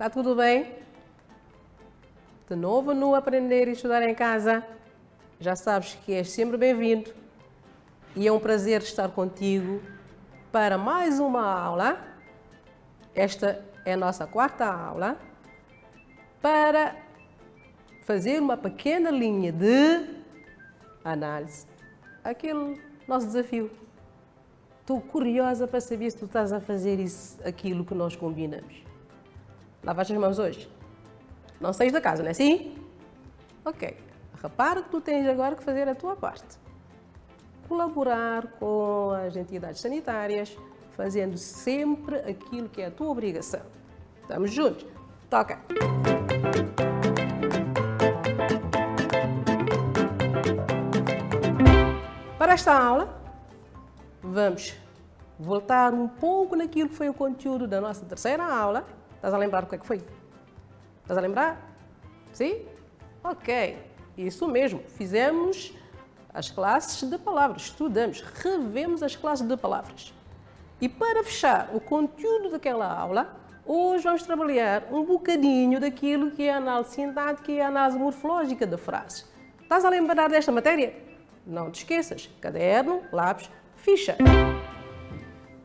Tá tudo bem? De novo no Aprender e Estudar em Casa. Já sabes que és sempre bem-vindo e é um prazer estar contigo para mais uma aula. Esta é a nossa quarta aula para fazer uma pequena linha de análise. Aquele nosso desafio. Estou curiosa para saber se tu estás a fazer aquilo que nós combinamos. Lavaste as mãos hoje? Não saís da casa, não é assim? Ok. Repara que tu tens agora que fazer a tua parte. Colaborar com as entidades sanitárias, fazendo sempre aquilo que é a tua obrigação. Estamos juntos? Toca! Para esta aula, vamos voltar um pouco naquilo que foi o conteúdo da nossa terceira aula. Estás a lembrar o que é que foi? Estás a lembrar? Sim? Ok. Isso mesmo. Fizemos as classes de palavras. Estudamos, revemos as classes de palavras. E para fechar o conteúdo daquela aula, hoje vamos trabalhar um bocadinho daquilo que é a análise sintática e a análise morfológica da frase. Estás a lembrar desta matéria? Não te esqueças. Caderno, lápis, ficha.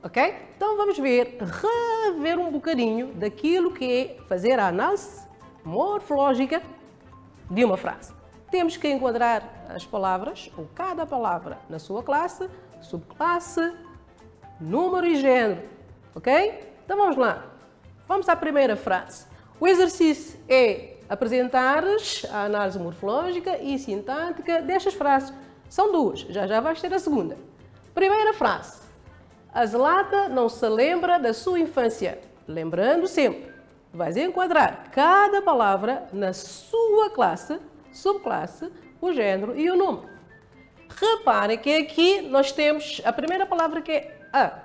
Ok? Então vamos rever um bocadinho daquilo que é fazer a análise morfológica de uma frase. Temos que enquadrar as palavras, ou cada palavra, na sua classe, subclasse, número e género. Ok? Então vamos lá. Vamos à primeira frase. O exercício é apresentares a análise morfológica e sintática destas frases. São duas, já vais ter a segunda. Primeira frase. A Zlata não se lembra da sua infância. Lembrando sempre, vais enquadrar cada palavra na sua classe, subclasse, o género e o número. Reparem que aqui nós temos a primeira palavra que é a.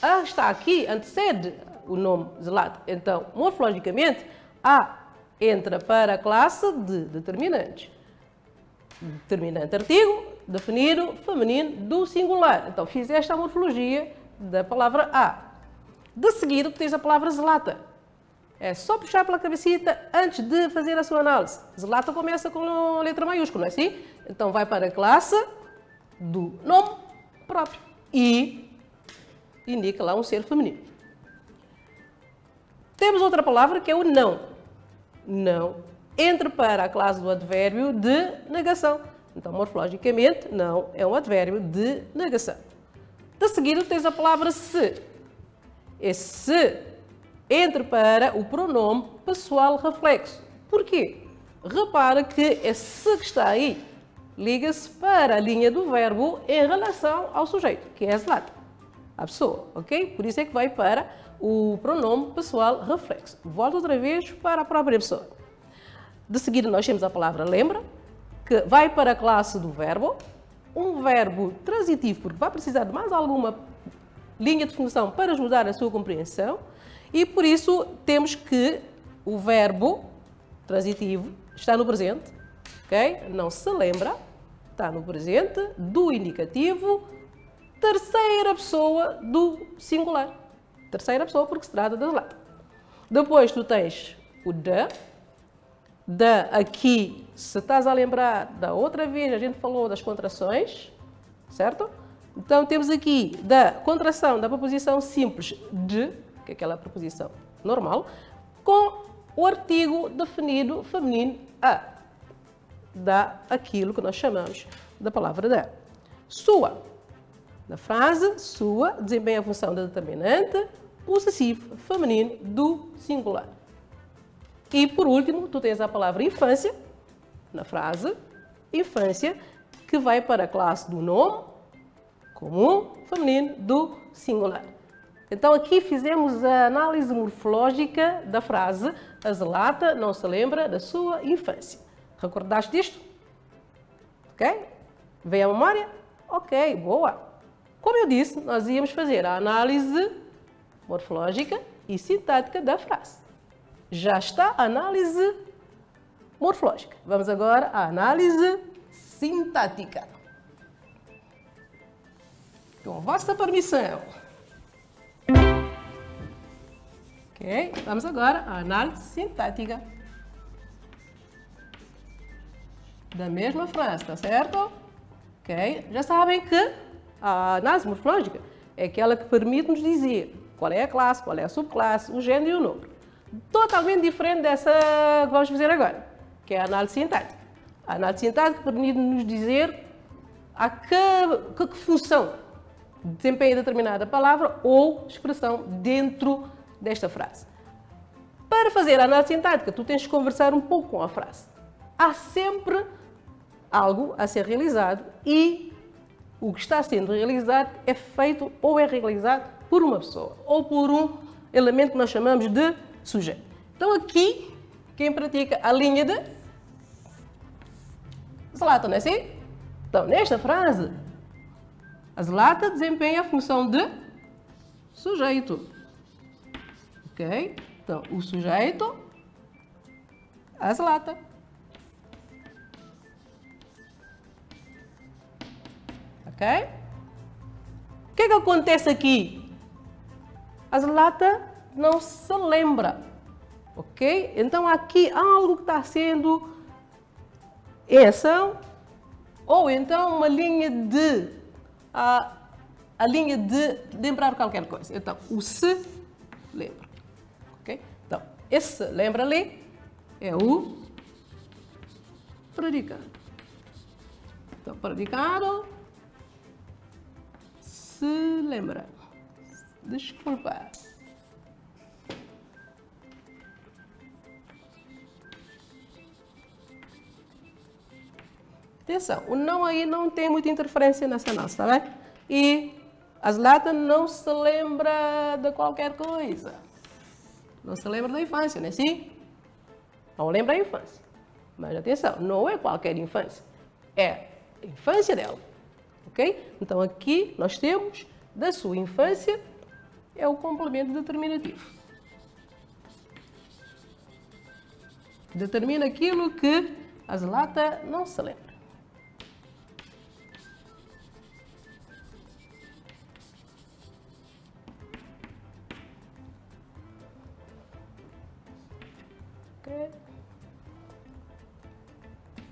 A está aqui, antecede o nome Zlata. Então, morfologicamente, a entra para a classe de determinantes. Determinante artigo, definido, feminino, do singular. Então, fizeste a morfologia da palavra a. De seguida, tens a palavra Zlata. É só puxar pela cabecita antes de fazer a sua análise. Zlata começa com a letra maiúscula, não é assim? Então, vai para a classe do nome próprio. E indica lá um ser feminino. Temos outra palavra que é o não. Não entra para a classe do advérbio de negação. Então, morfologicamente, não é um advérbio de negação. De seguida, tens a palavra se. Esse se entra para o pronome pessoal reflexo. Porquê? Repara que esse se que está aí liga-se para a linha do verbo em relação ao sujeito, que é a Zlata, a pessoa, ok? Por isso é que vai para o pronome pessoal reflexo. Volta outra vez para a própria pessoa. De seguida, nós temos a palavra lembra, que vai para a classe do verbo, um verbo transitivo, porque vai precisar de mais alguma linha de função para ajudar a sua compreensão, e por isso temos que o verbo transitivo está no presente, ok? Não se lembra, está no presente, do indicativo, terceira pessoa do singular. Terceira pessoa porque se trata da Zlata. Depois tu tens o da aqui, se estás a lembrar da outra vez, a gente falou das contrações, certo? Então temos aqui da contração da preposição simples de, que é aquela preposição normal, com o artigo definido feminino a. Dá aquilo que nós chamamos da palavra da. Sua. Na frase, sua desempenha a função de determinante possessivo feminino do singular. E, por último, tu tens a palavra infância, na frase, infância, que vai para a classe do nome comum feminino do singular. Então, aqui fizemos a análise morfológica da frase a Zlata não se lembra da sua infância. Recordaste disto? Ok? Veio à memória? Ok, boa. Como eu disse, nós íamos fazer a análise morfológica e sintática da frase. Já está a análise morfológica. Vamos agora à análise sintática. Com vossa permissão. Ok. Ok? Vamos agora à análise sintática da mesma frase, tá certo? Ok? Já sabem que a análise morfológica é aquela que permite nos dizer qual é a classe, qual é a subclasse, o género e o número. Totalmente diferente dessa que vamos fazer agora, que é a análise sintática. A análise sintática permite nos dizer a que função desempenha determinada palavra ou expressão dentro desta frase. Para fazer a análise sintática, tu tens de conversar um pouco com a frase. Há sempre algo a ser realizado e o que está sendo realizado é feito ou é realizado por uma pessoa ou por um elemento que nós chamamos de sujeito. Então aqui, quem pratica a linha de Zlatan, não é assim? Então, nesta frase, a Zlatan desempenha a função de sujeito. Ok? Então, o sujeito, a Zlatan. Ok? O que é que acontece aqui? A Zlatan não se lembra. Ok? Então, aqui há algo que está sendo em ação, ou então uma linha de a linha de lembrar qualquer coisa. Então, o se lembra. Ok? Então, esse lembra ali é o predicado. Então, predicado se lembra. Desculpa. Atenção, o não aí não tem muita interferência nessa análise, está bem? E a Zlatan não se lembra de qualquer coisa. Não se lembra da infância, não é assim? Não lembra da infância. Mas atenção, não é qualquer infância. É a infância dela. Ok? Então aqui nós temos da sua infância é o complemento determinativo. Determina aquilo que a Zlatan não se lembra.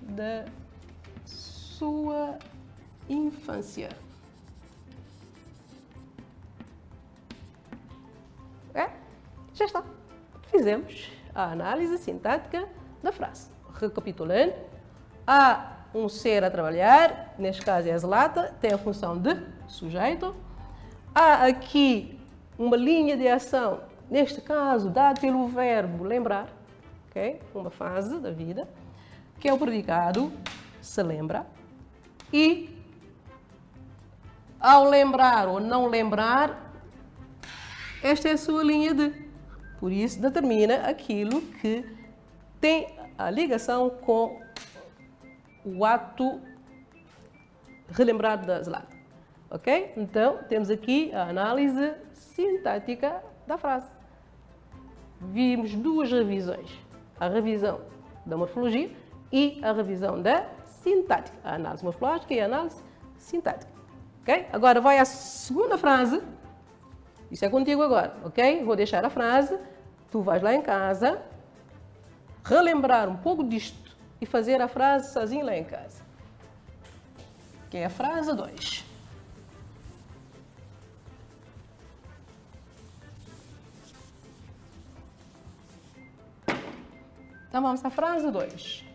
Da sua infância. Já está. Fizemos a análise sintática da frase. Recapitulando, há um ser a trabalhar, neste caso é a Zlatan, tem a função de sujeito. Há aqui uma linha de ação, neste caso dada pelo verbo lembrar, okay? Uma fase da vida, que é o predicado se lembra, e ao lembrar ou não lembrar, esta é a sua linha de. Por isso, determina aquilo que tem a ligação com o ato relembrado da Zlatan. Ok? Então, temos aqui a análise sintática da frase. Vimos duas revisões. A revisão da morfologia e a revisão da sintática. A análise morfológica e a análise sintática. Ok? Agora vai à segunda frase. Isso é contigo agora, ok? Vou deixar a frase. Tu vais lá em casa, relembrar um pouco disto e fazer a frase sozinho lá em casa. Que é a frase 2. Então vamos à frase 2.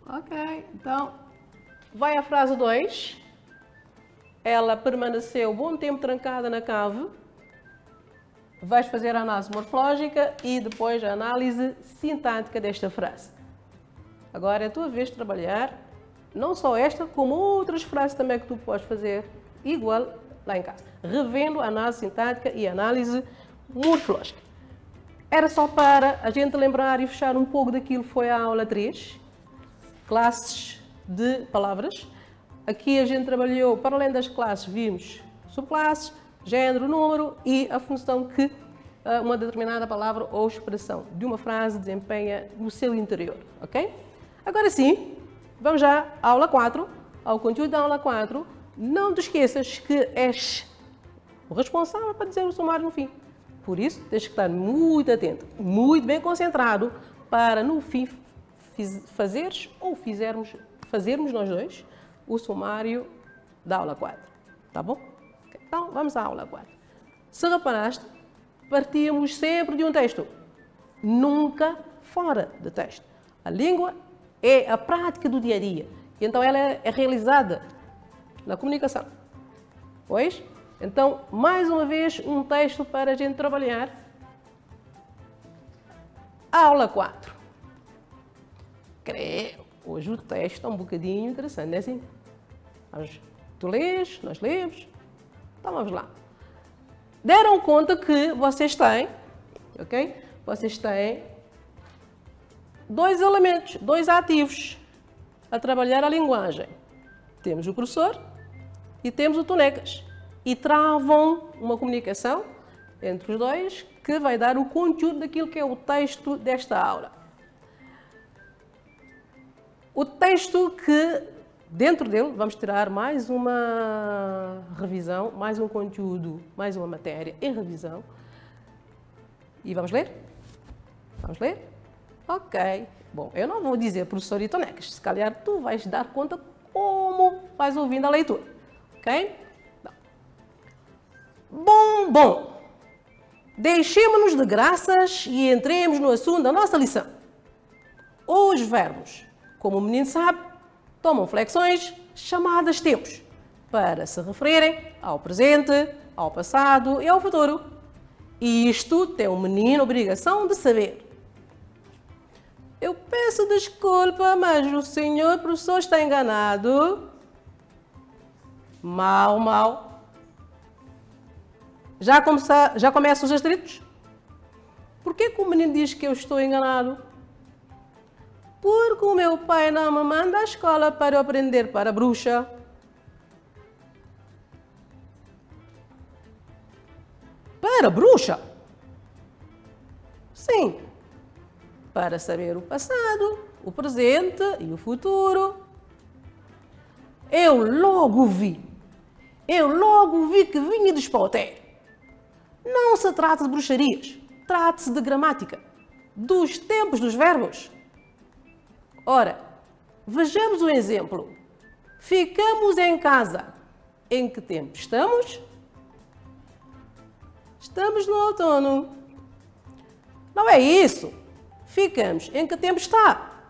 Ok, então vai à frase 2. Ela permaneceu bom tempo trancada na cave. Vais fazer a análise morfológica e depois a análise sintática desta frase. Agora é a tua vez de trabalhar, não só esta, como outras frases também que tu podes fazer igual lá em casa. Revendo a análise sintática e a análise morfológica. Era só para a gente lembrar e fechar um pouco daquilo que foi a aula 3, classes de palavras. Aqui a gente trabalhou, para além das classes, vimos subclasses, género, número e a função que uma determinada palavra ou expressão de uma frase desempenha no seu interior, ok? Agora sim, vamos já à aula 4, ao conteúdo da aula 4. Não te esqueças que és o responsável para dizer o sumário no fim. Por isso, tens que estar muito atento, muito bem concentrado para no fim fazermos nós dois o sumário da aula 4, tá bom? Então, vamos à aula 4. Se reparaste, partíamos sempre de um texto, nunca fora de texto. A língua é a prática do dia a dia, então ela é realizada na comunicação. Pois? Então, mais uma vez, um texto para a gente trabalhar. Aula 4. Hoje o texto é um bocadinho interessante, não é assim? Tu lês, nós lemos. Então vamos lá. Deram conta que vocês têm, ok? Vocês têm dois elementos, dois ativos a trabalhar a linguagem. Temos o professor e temos o Tonecas. E travam uma comunicação entre os dois que vai dar o conteúdo daquilo que é o texto desta aula. O texto que, dentro dele, vamos tirar mais uma revisão, mais um conteúdo, mais uma matéria em revisão. E vamos ler? Vamos ler? Ok. Bom, eu não vou dizer professor e Tonecas, se calhar tu vais dar conta como vais ouvindo a leitura. Ok? Bom. Deixemos-nos de graças e entremos no assunto da nossa lição. Os verbos, como o menino sabe, tomam flexões chamadas tempos, para se referirem ao presente, ao passado e ao futuro. E isto tem o menino obrigação de saber. Eu peço desculpa, mas o senhor professor está enganado. Mal. Já começam os atritos? Por que o menino diz que eu estou enganado? Porque o meu pai não me manda à escola para eu aprender para bruxa. Para bruxa? Sim. Para saber o passado, o presente e o futuro. Eu logo vi que vinha de espalter. Não se trata de bruxarias, trata-se de gramática, dos tempos dos verbos. Ora, vejamos um exemplo. Ficamos em casa. Em que tempo estamos? Estamos no outono. Não é isso. Ficamos. Em que tempo está?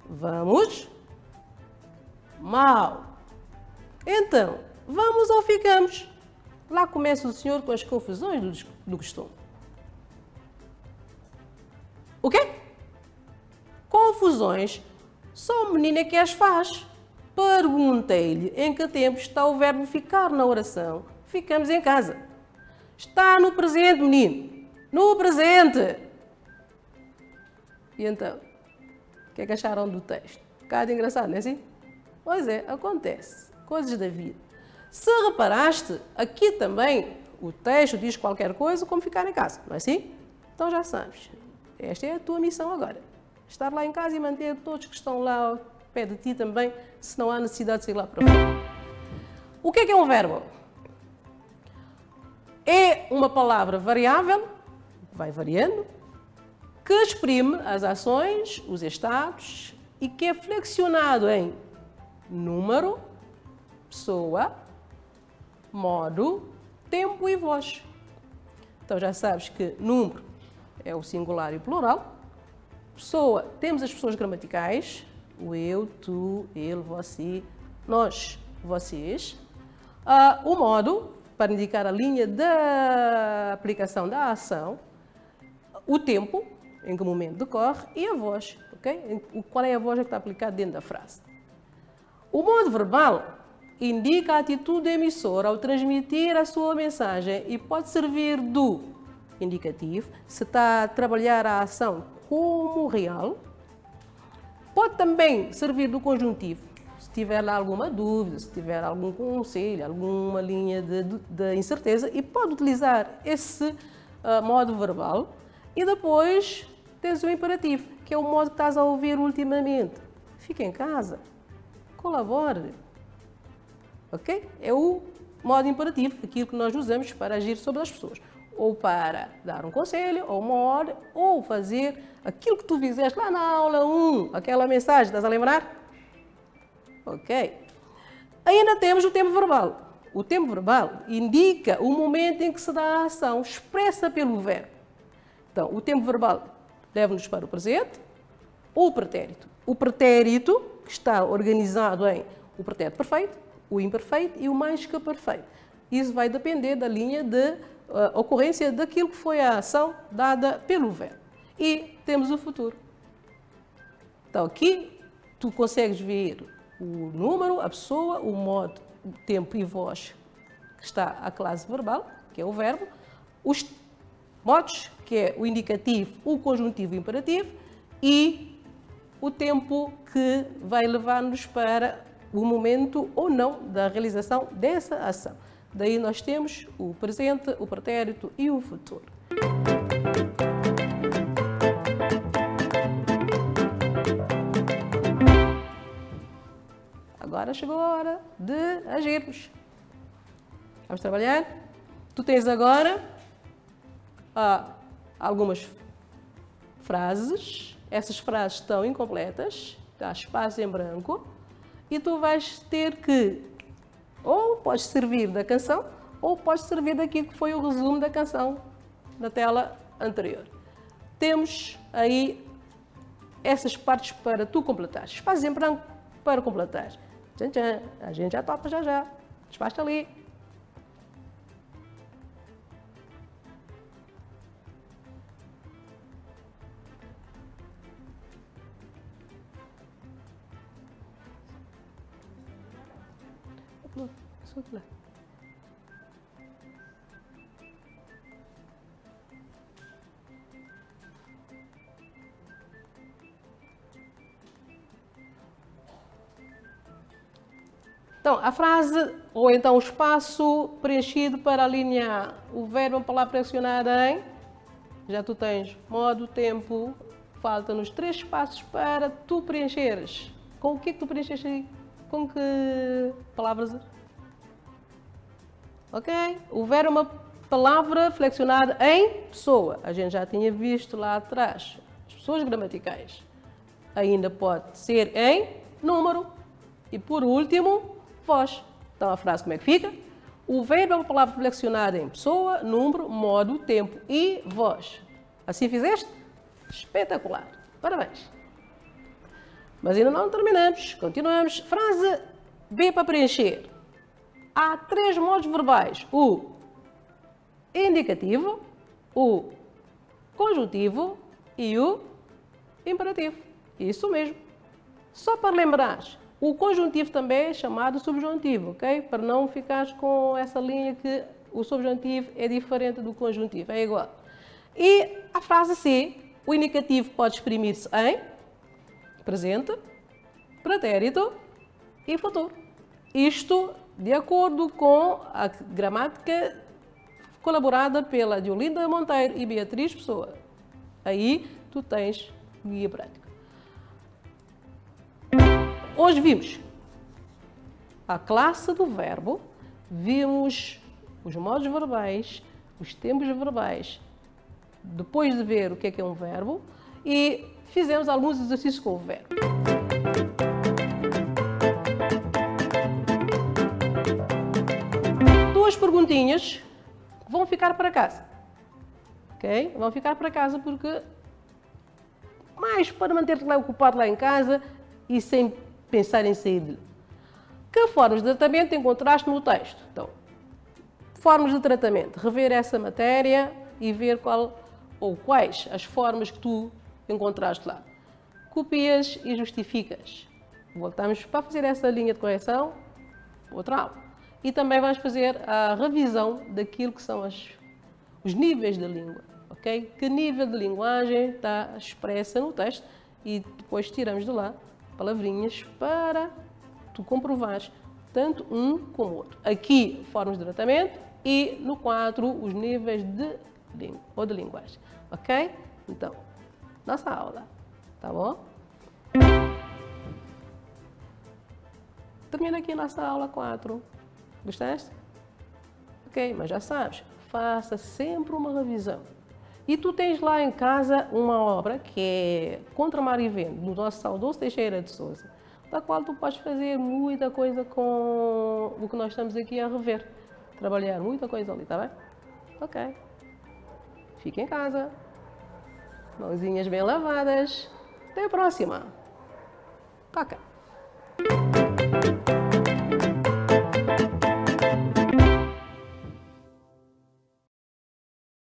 Vamos. Mal. Então, vamos ou ficamos? Lá começa o senhor com as confusões do costume. O quê? Confusões? Só o menino é que as faz. Perguntei-lhe em que tempo está o verbo ficar na oração. Ficamos em casa. Está no presente, menino. No presente. E então, o que é que acharam do texto? Um bocado engraçado, não é assim? Pois é, acontece. Coisas da vida. Se reparaste, aqui também o texto diz qualquer coisa como ficar em casa, não é assim? Então já sabes. Esta é a tua missão agora. Estar lá em casa e manter todos que estão lá ao pé de ti também, se não há necessidade de sair lá para fora. O que é um verbo? É uma palavra variável, vai variando, que exprime as ações, os estados e que é flexionado em número, pessoa, modo, tempo e voz. Então já sabes que número é o singular e o plural. Pessoa, temos as pessoas gramaticais, o eu, tu, ele, você, nós, vocês. O modo, para indicar a linha da aplicação da ação. O tempo, em que momento decorre, e a voz, ok? Qual é a voz que está aplicada dentro da frase. O modo verbal indica a atitude do emissor ao transmitir a sua mensagem e pode servir do indicativo, se está a trabalhar a ação como real. Pode também servir do conjuntivo, se tiver lá alguma dúvida, se tiver algum conselho, alguma linha de incerteza, e pode utilizar esse modo verbal. E depois tens o imperativo, que é o modo que estás a ouvir ultimamente. Fica em casa, colabore. Ok? É o modo imperativo, aquilo que nós usamos para agir sobre as pessoas. Ou para dar um conselho, ou uma ordem, ou fazer aquilo que tu fizeste lá na aula 1, aquela mensagem, estás a lembrar? Ok. Ainda temos o tempo verbal. O tempo verbal indica o momento em que se dá a ação, expressa pelo verbo. Então, o tempo verbal leva-nos para o presente, o pretérito. O pretérito, que está organizado em o pretérito perfeito, o imperfeito e o mais que perfeito. Isso vai depender da linha de ocorrência daquilo que foi a ação dada pelo verbo. E temos o futuro. Então, aqui tu consegues ver o número, a pessoa, o modo, o tempo e voz que está a classe verbal, que é o verbo, os modos, que é o indicativo, o conjuntivo e o imperativo, e o tempo que vai levar-nos para o momento ou não da realização dessa ação. Daí nós temos o presente, o pretérito e o futuro. Agora chegou a hora de agirmos. Vamos trabalhar? Tu tens agora algumas frases. Essas frases estão incompletas, está espaço em branco, e tu vais ter que ou pode servir da canção, ou pode servir daquilo que foi o resumo da canção na tela anterior. Temos aí essas partes para tu completar. Espaço em branco para completar. Tchan, tchan. A gente já topa já. Despacha ali. Lá. Então, a frase, ou então o espaço preenchido para alinhar o verbo ou palavra flexionada em, já tu tens modo, tempo, falta-nos 3 espaços para tu preencheres. Com o que tu preenches aí? Com que palavras? Ok? O verbo é uma palavra flexionada em pessoa. A gente já tinha visto lá atrás. As pessoas gramaticais. Ainda pode ser em número. E por último, voz. Então a frase como é que fica? O verbo é uma palavra flexionada em pessoa, número, modo, tempo e voz. Assim fizeste? Espetacular. Parabéns. Mas ainda não terminamos. Continuamos. Frase B para preencher. Há 3 modos verbais, o indicativo, o conjuntivo e o imperativo. Isso mesmo. Só para lembrar, o conjuntivo também é chamado subjuntivo, ok? Para não ficares com essa linha que o subjuntivo é diferente do conjuntivo, é igual. E a frase C, o indicativo pode exprimir-se em presente, pretérito e futuro. Isto de acordo com a gramática colaborada pela Diolinda Monteiro e Beatriz Pessoa. Aí tu tens guia prática. Hoje vimos a classe do verbo, vimos os modos verbais, os tempos verbais, depois de ver o que é um verbo, e fizemos alguns exercícios com o verbo. Duas perguntinhas vão ficar para casa, ok? Vão ficar para casa porque, mais para manter-te lá ocupado lá em casa e sem pensar em sair de lá. Que formas de tratamento encontraste no texto? Então, formas de tratamento, rever essa matéria e ver qual ou quais as formas que tu encontraste lá. Copias e justificas. Voltamos para fazer essa linha de correção, outra aula. E também vamos fazer a revisão daquilo que são os níveis da língua, ok? Que nível de linguagem está expressa no texto e depois tiramos de lá palavrinhas para tu comprovares tanto um como o outro. Aqui, formas de tratamento e no 4, os níveis de língua ou de linguagem, ok? Então, nossa aula, tá bom? Termina aqui nossa aula 4. Gostaste? Ok, mas já sabes, faça sempre uma revisão. E tu tens lá em casa uma obra que é Contra Mar e Vento, do nosso saudoso Teixeira de Sousa, da qual tu podes fazer muita coisa com o que nós estamos aqui a rever. Trabalhar muita coisa ali, tá bem? Ok. Fica em casa. Mãozinhas bem lavadas. Até a próxima. Toca.